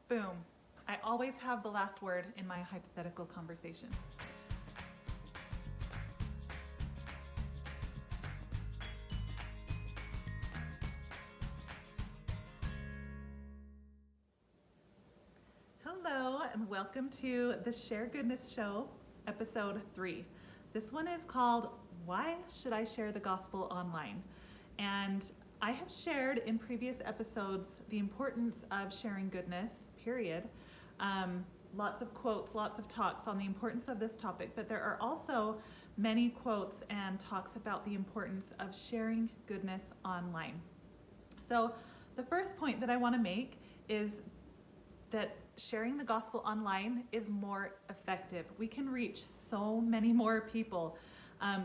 Boom. I always have the last word in my hypothetical conversation. Hello, and welcome to the Share Goodness Show, episode 3. This one is called Why Should I Share the Gospel Online? And I have shared in previous episodes the importance of sharing goodness, period. Lots of quotes, lots of talks on the importance of this topic, but there are also many quotes and talks about the importance of sharing goodness online. So the first point that I want to make is that sharing the gospel online is more effective. We can reach so many more people.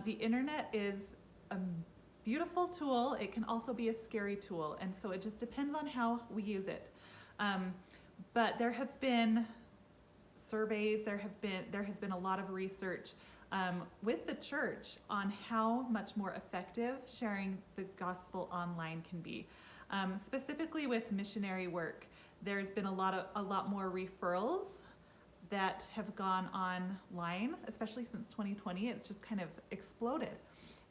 The internet is a beautiful tool. It can also be a scary tool, and so it just depends on how we use it. But there have been surveys, there has been a lot of research with the church on how much more effective sharing the gospel online can be. Specifically with missionary work, there's been a lot more referrals that have gone online, especially since 2020. It's just kind of exploded.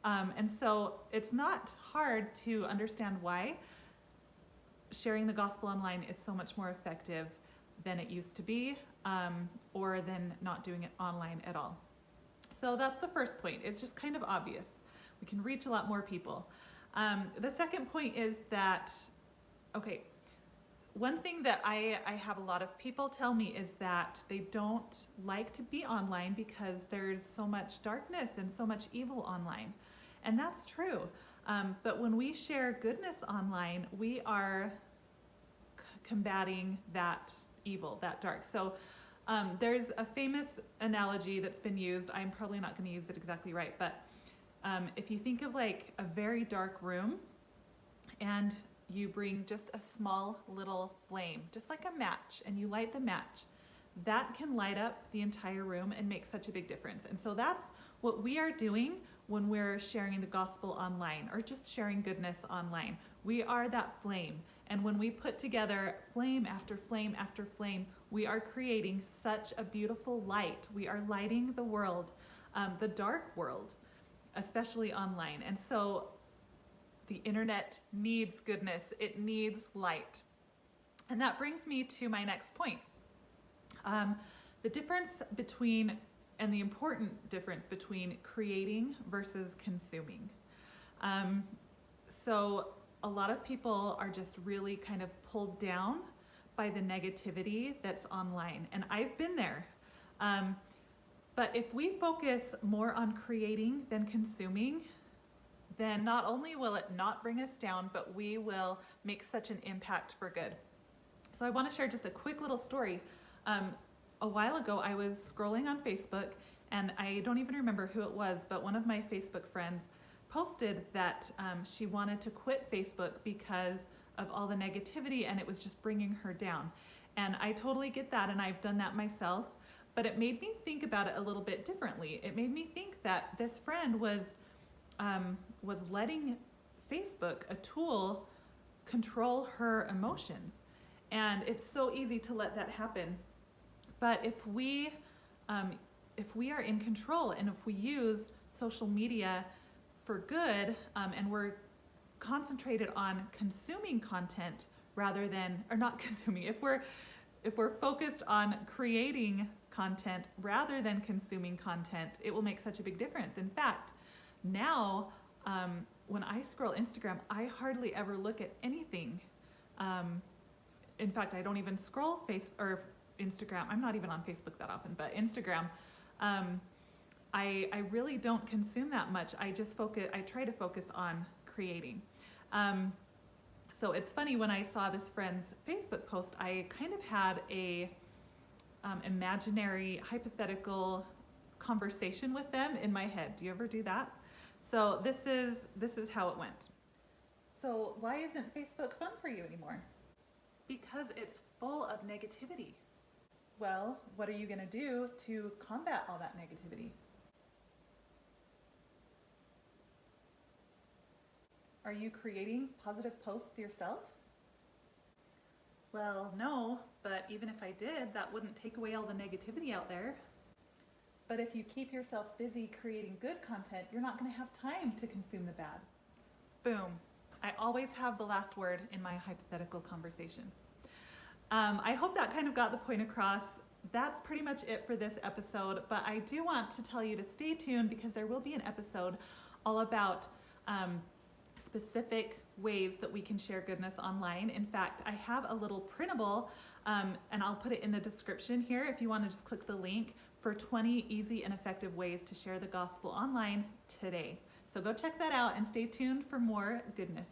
And so it's not hard to understand why sharing the gospel online is so much more effective than it used to be, or than not doing it online at all. So that's the first point. It's just kind of obvious. We can reach a lot more people. The second point is that, one thing that I have a lot of people tell me is that they don't like to be online because there's so much darkness and so much evil online. And that's true. But when we share goodness online, we are combating that evil, that dark. So there's a famous analogy that's been used. I'm probably not going to use it exactly right, but if you think of like a very dark room and you bring just a small little flame, just like a match, and you light the match, that can light up the entire room and make such a big difference. And so that's what we are doing when we're sharing the gospel online or just sharing goodness online. We are that flame. And when we put together flame after flame after flame, we are creating such a beautiful light. We are lighting the world, the dark world, especially online. And so the internet needs goodness. It needs light. And that brings me to my next point. The difference between, and the important difference between creating versus consuming. So a lot of people are just really kind of pulled down by the negativity that's online. And I've been there. But if we focus more on creating than consuming, then not only will it not bring us down, but we will make such an impact for good. So I want to share just a quick little story. A while ago, I was scrolling on Facebook, and I don't even remember who it was, but one of my Facebook friends posted that she wanted to quit Facebook because of all the negativity, and it was just bringing her down. And I totally get that, and I've done that myself, but it made me think about it a little bit differently. It made me think that this friend was letting Facebook, a tool, control her emotions. And it's so easy to let that happen. But if we are in control and if we use social media for good, and we're concentrated on consuming content rather than, or not consuming, if we're focused on creating content rather than consuming content, it will make such a big difference. In fact, now when I scroll Instagram, I hardly ever look at anything. In fact, I don't even scroll Instagram. I'm not even on Facebook that often, but Instagram, I really don't consume that much. I try to focus on creating. So it's funny, when I saw this friend's Facebook post, I kind of had a imaginary, hypothetical conversation with them in my head. Do you ever do that? So this is how it went. So why isn't Facebook fun for you anymore? Because it's full of negativity. Well, what are you going to do to combat all that negativity? Are you creating positive posts yourself? Well, no, but even if I did, that wouldn't take away all the negativity out there. But if you keep yourself busy creating good content, you're not going to have time to consume the bad. Boom. I always have the last word in my hypothetical conversations. I hope that kind of got the point across. That's pretty much it for this episode, but I do want to tell you to stay tuned because there will be an episode all about specific ways that we can share goodness online. In fact, I have a little printable, and I'll put it in the description here if you want to just click the link for 20 easy and effective ways to share the gospel online today. So go check that out and stay tuned for more goodness.